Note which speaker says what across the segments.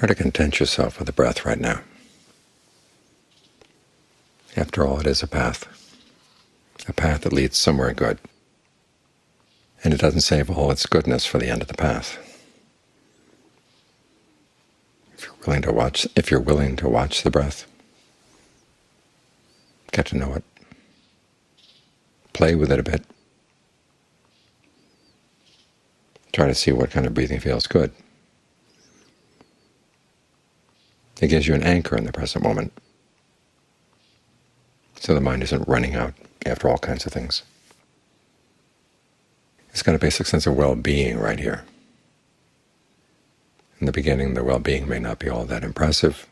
Speaker 1: Try to content yourself with the breath right now. After all, it is a path that leads somewhere good. And it doesn't save all its goodness for the end of the path. If you're willing to watch the breath, get to know it, play with it a bit, try to see what kind of breathing feels good. It gives you an anchor in the present moment, so the mind isn't running out after all kinds of things. It's got a basic sense of well-being right here. In the beginning, the well-being may not be all that impressive,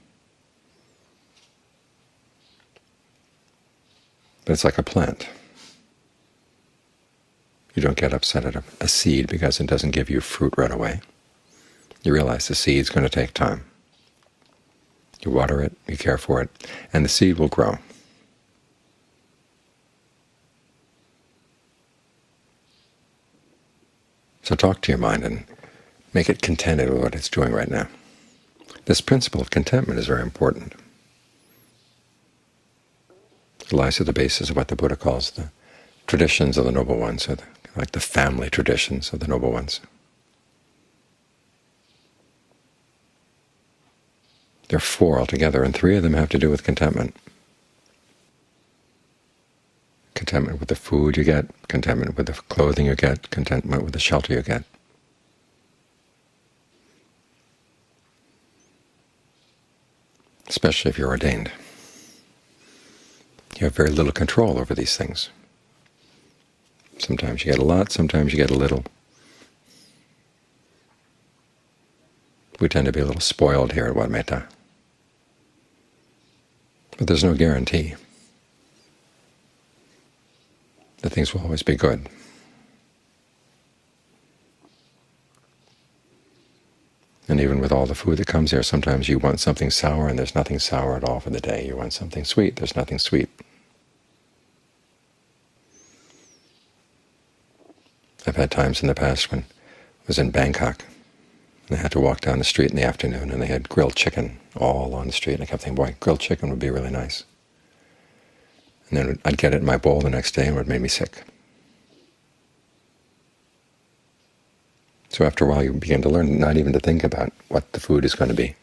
Speaker 1: but it's like a plant. You don't get upset at a seed because it doesn't give you fruit right away. You realize the seed's going to take time. You water it, you care for it, and the seed will grow. So talk to your mind and make it contented with what it's doing right now. This principle of contentment is very important. It lies at the basis of what the Buddha calls the traditions of the noble ones, or like the family traditions of the noble ones. There are 4 altogether, and 3 of them have to do with contentment. Contentment with the food you get, contentment with the clothing you get, contentment with the shelter you get. Especially if you're ordained. You have very little control over these things. Sometimes you get a lot, sometimes you get a little. We tend to be a little spoiled here at Wat Metta. But there's no guarantee that things will always be good. And even with all the food that comes here, sometimes you want something sour and there's nothing sour at all for the day. You want something sweet, there's nothing sweet. I've had times in the past when I was in Bangkok, and I had to walk down the street in the afternoon, and they had grilled chicken all on the street, and I kept thinking, boy, grilled chicken would be really nice. And then I'd get it in my bowl the next day, and it would make me sick. So after a while, you begin to learn not even to think about what the food is going to be.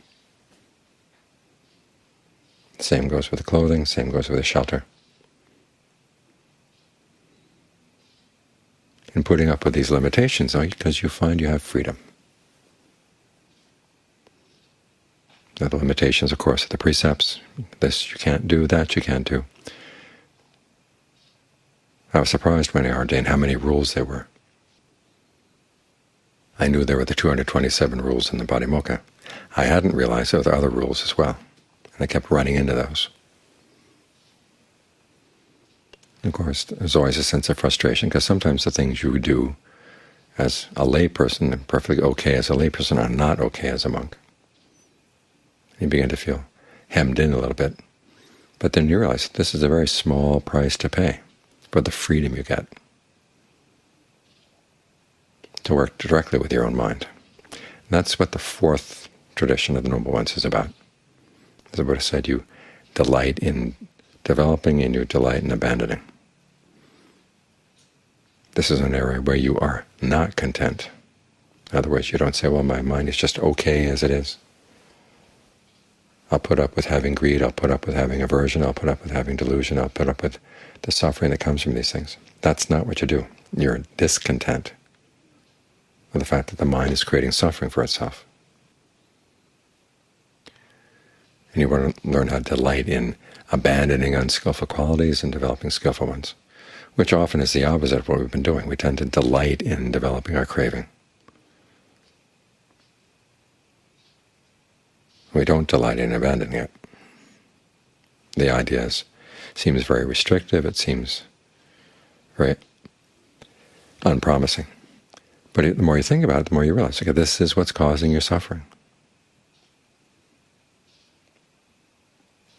Speaker 1: The same goes with the clothing, same goes with the shelter. And putting up with these limitations, because you find you have freedom. Now, the limitations, of course, are the precepts. This you can't do, that you can't do. I was surprised when I ordained how many rules there were. I knew there were the 227 rules in the Patimokkha. I hadn't realized there were other rules as well, and I kept running into those. Of course, there's always a sense of frustration, because sometimes the things you do as a layperson, and perfectly okay as a layperson, are not okay as a monk. You begin to feel hemmed in a little bit. But then you realize this is a very small price to pay for the freedom you get to work directly with your own mind. And that's what the 4th tradition of the Noble Ones is about. As the Buddha said, you delight in developing and you delight in abandoning. This is an area where you are not content. In other words, you don't say, well, my mind is just okay as it is. I'll put up with having greed, I'll put up with having aversion, I'll put up with having delusion, I'll put up with the suffering that comes from these things. That's not what you do. You're discontent with the fact that the mind is creating suffering for itself. And you want to learn how to delight in abandoning unskillful qualities and developing skillful ones, which often is the opposite of what we've been doing. We tend to delight in developing our craving. We don't delight in abandoning it. The idea seems very restrictive, it seems very unpromising. But the more you think about it, the more you realize, okay, this is what's causing your suffering.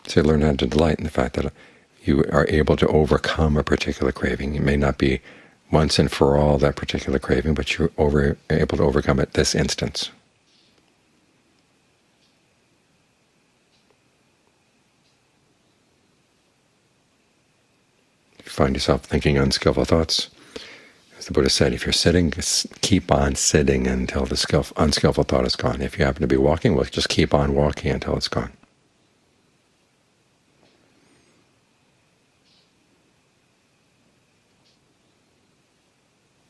Speaker 1: So you learn how to delight in the fact that you are able to overcome a particular craving. It may not be once and for all that particular craving, but you're able to overcome it this instance. find yourself thinking unskillful thoughts, as the Buddha said, if you're sitting, keep on sitting until the unskillful thought is gone. If you happen to be walking, well, just keep on walking until it's gone.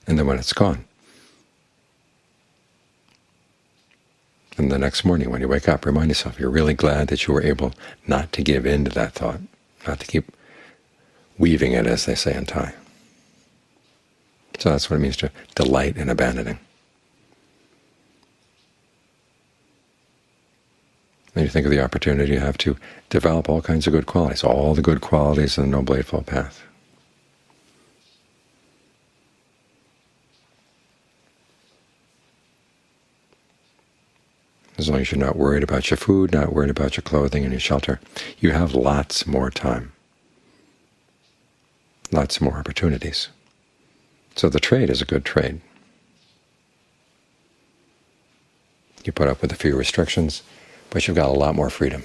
Speaker 1: And then when it's gone, and the next morning when you wake up, remind yourself you're really glad that you were able not to give in to that thought, not to keep weaving it, as they say in Thai. So that's what it means to delight in abandoning. And you think of the opportunity you have to develop all kinds of good qualities, all the good qualities in the Noble Eightfold Path. As long as you're not worried about your food, not worried about your clothing and your shelter, you have lots more time, lots more opportunities. So the trade is a good trade. You put up with a few restrictions, but you've got a lot more freedom.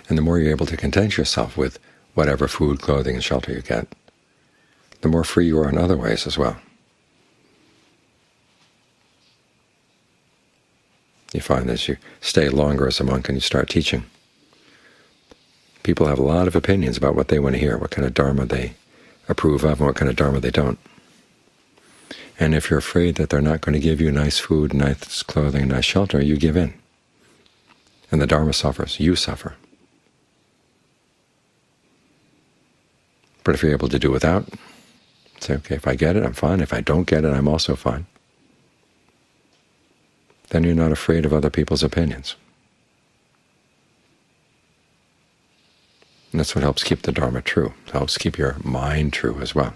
Speaker 1: And the more you're able to content yourself with whatever food, clothing, and shelter you get, the more free you are in other ways as well. You find that as you stay longer as a monk and you start teaching, people have a lot of opinions about what they want to hear, what kind of dharma they approve of and what kind of dharma they don't. And if you're afraid that they're not going to give you nice food, nice clothing, nice shelter, you give in. And the dharma suffers. You suffer. But if you're able to do without, say, okay, if I get it, I'm fine. If I don't get it, I'm also fine. Then you're not afraid of other people's opinions. And that's what helps keep the Dharma true. It helps keep your mind true as well.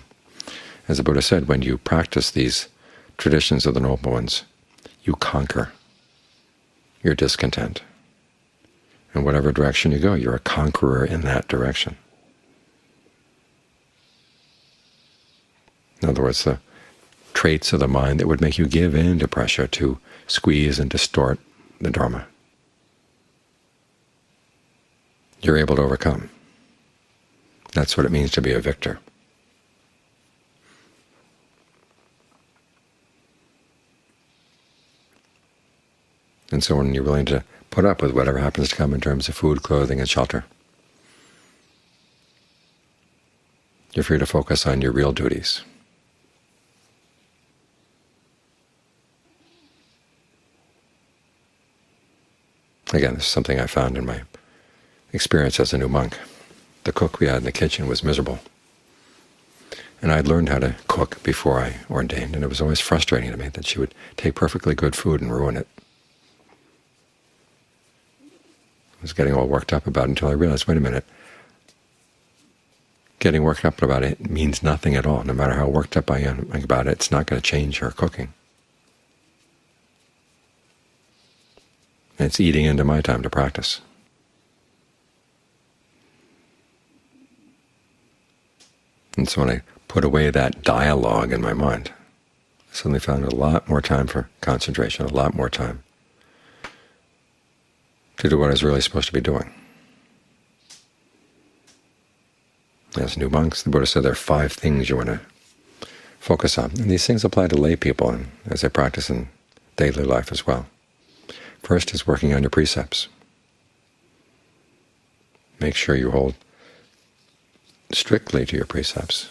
Speaker 1: As the Buddha said, when you practice these traditions of the Noble Ones, you conquer your discontent. In whatever direction you go, you're a conqueror in that direction. In other words, the traits of the mind that would make you give in to pressure to squeeze and distort the Dharma, you're able to overcome. That's what it means to be a victor. And so when you're willing to put up with whatever happens to come in terms of food, clothing, and shelter, you're free to focus on your real duties. Again, this is something I found in my experience as a new monk. The cook we had in the kitchen was miserable. And I'd learned how to cook before I ordained, and it was always frustrating to me that she would take perfectly good food and ruin it. I was getting all worked up about it until I realized, wait a minute, getting worked up about it means nothing at all. No matter how worked up I am about it, it's not going to change her cooking. And it's eating into my time to practice. And so when I put away that dialogue in my mind, I suddenly found a lot more time for concentration, a lot more time to do what I was really supposed to be doing. As new monks, the Buddha said there are 5 things you want to focus on. And these things apply to lay people and as they practice in daily life as well. First is working on your precepts. Make sure you hold strictly to your precepts.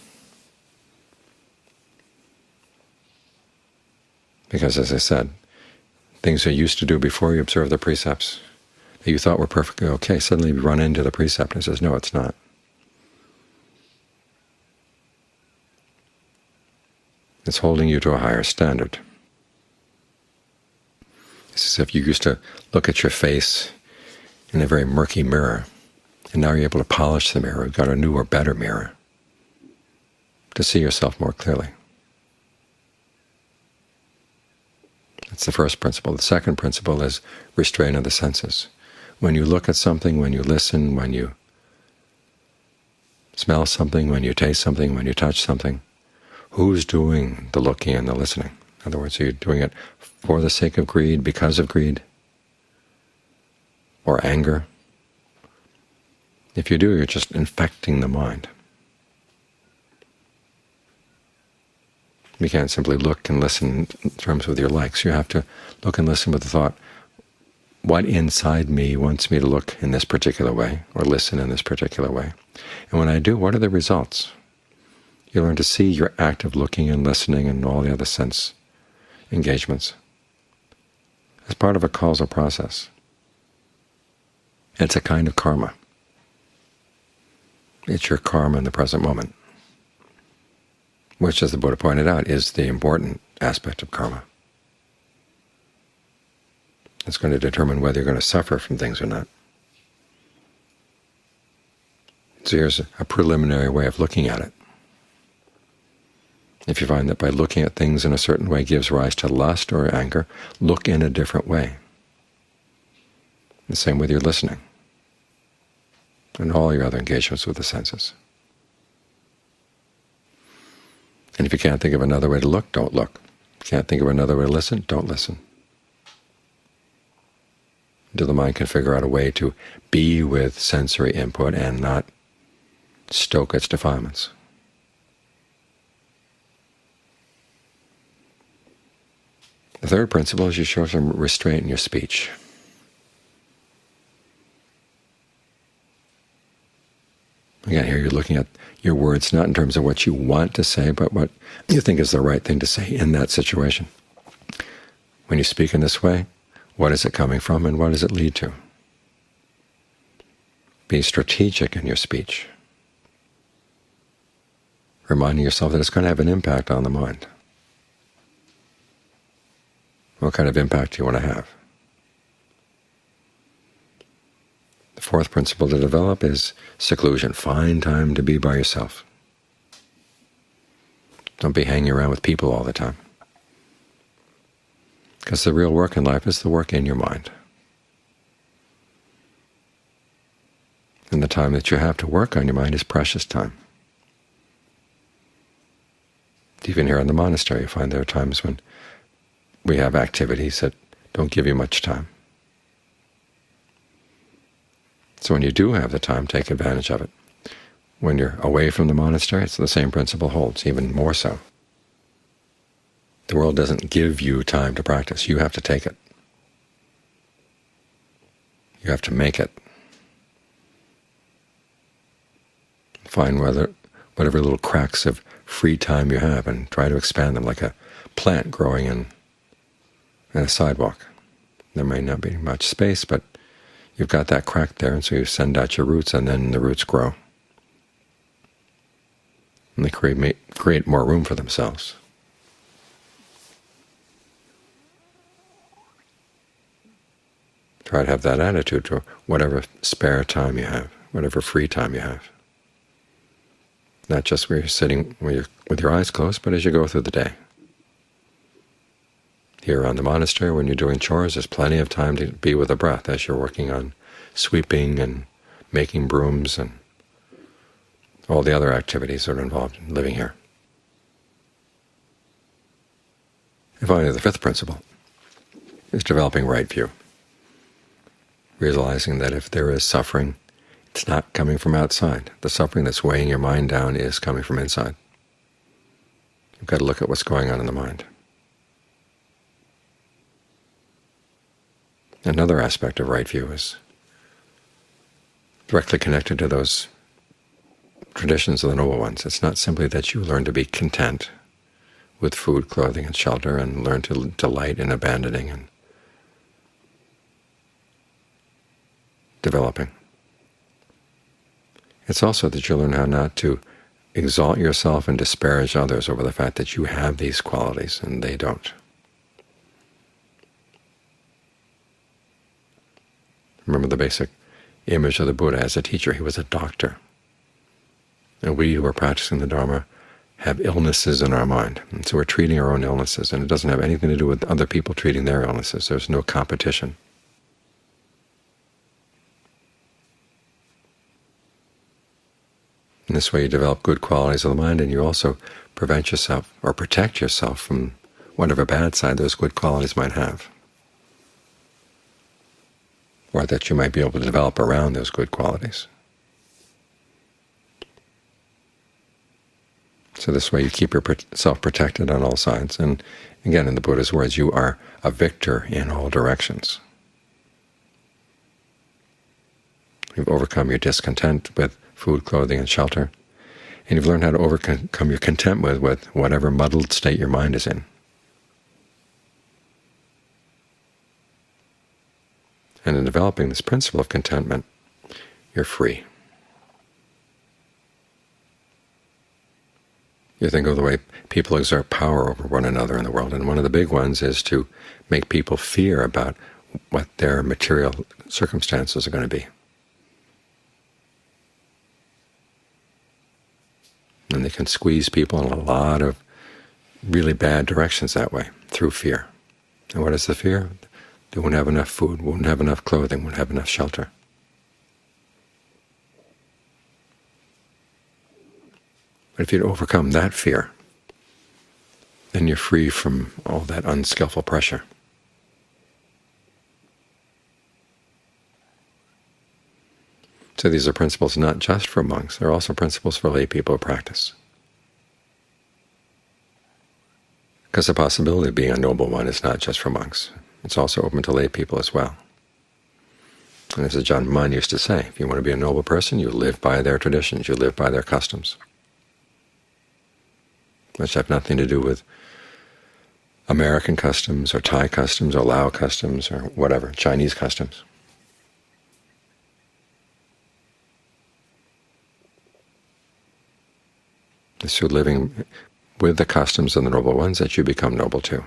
Speaker 1: Because, as I said, things you used to do before you observe the precepts that you thought were perfectly okay, suddenly you run into the precept and it says, no, it's not. It's holding you to a higher standard. It's as if you used to look at your face in a very murky mirror, and now you're able to polish the mirror. You've got a newer, better mirror to see yourself more clearly. That's the first principle. The second principle is restraint of the senses. When you look at something, when you listen, when you smell something, when you taste something, when you touch something, who's doing the looking and the listening? In other words, are you doing it for the sake of greed, because of greed, or anger? If you do, you're just infecting the mind. You can't simply look and listen in terms with your likes. You have to look and listen with the thought, what inside me wants me to look in this particular way or listen in this particular way? And when I do, what are the results? You learn to see your active looking and listening and all the other sense engagements as part of a causal process. It's a kind of karma. It's your karma in the present moment, which, as the Buddha pointed out, is the important aspect of karma. It's going to determine whether you're going to suffer from things or not. So here's a preliminary way of looking at it. If you find that by looking at things in a certain way gives rise to lust or anger, look in a different way. The same with your listening and all your other engagements with the senses. And if you can't think of another way to look, don't look. If you can't think of another way to listen, don't listen. Until the mind can figure out a way to be with sensory input and not stoke its defilements. The third principle is you show some restraint in your speech. Again, here you're looking at your words not in terms of what you want to say, but what you think is the right thing to say in that situation. When you speak in this way, what is it coming from and what does it lead to? Be strategic in your speech, reminding yourself that it's going to have an impact on the mind. What kind of impact do you want to have? The fourth principle to develop is seclusion. Find time to be by yourself. Don't be hanging around with people all the time, because the real work in life is the work in your mind. And the time that you have to work on your mind is precious time. Even here in the monastery, you find there are times when we have activities that don't give you much time. So when you do have the time, take advantage of it. When you're away from the monastery, it's the same principle holds, even more so. The world doesn't give you time to practice. You have to take it. You have to make it. Find whatever little cracks of free time you have and try to expand them like a plant growing in a sidewalk. There may not be much space, but you've got that crack there, and so you send out your roots, and then the roots grow. And they create more room for themselves. Try to have that attitude to whatever spare time you have, whatever free time you have. Not just where you're sitting with your eyes closed, but as you go through the day. Here around the monastery, when you're doing chores, there's plenty of time to be with the breath as you're working on sweeping and making brooms and all the other activities that are involved in living here. And finally, the fifth principle is developing right view, realizing that if there is suffering, it's not coming from outside. The suffering that's weighing your mind down is coming from inside. You've got to look at what's going on in the mind. Another aspect of right view is directly connected to those traditions of the noble ones. It's not simply that you learn to be content with food, clothing, and shelter, and learn to delight in abandoning and developing. It's also that you learn how not to exalt yourself and disparage others over the fact that you have these qualities and they don't. Remember the basic image of the Buddha as a teacher. He was a doctor. And we who are practicing the Dharma have illnesses in our mind. And so we're treating our own illnesses, and it doesn't have anything to do with other people treating their illnesses. There's no competition. In this way you develop good qualities of the mind, and you also prevent yourself or protect yourself from whatever bad side those good qualities might have, or that you might be able to develop around those good qualities. So this way you keep yourself protected on all sides. And again, in the Buddha's words, you are a victor in all directions. You've overcome your discontent with food, clothing, and shelter, and you've learned how to overcome your content with whatever muddled state your mind is in. And in developing this principle of contentment, you're free. You think of the way people exert power over one another in the world, and one of the big ones is to make people fear about what their material circumstances are going to be. And they can squeeze people in a lot of really bad directions that way, through fear. And what is the fear? They won't have enough food, won't have enough clothing, won't have enough shelter. But if you'd overcome that fear, then you're free from all that unskillful pressure. So these are principles not just for monks, they're also principles for lay people who practice. Because the possibility of being a noble one is not just for monks. It's also open to lay people as well. And as Ajahn Mun used to say, if you want to be a noble person, you live by their traditions, you live by their customs, which have nothing to do with American customs or Thai customs or Lao customs or whatever, Chinese customs. It's through living with the customs of the noble ones that you become noble too.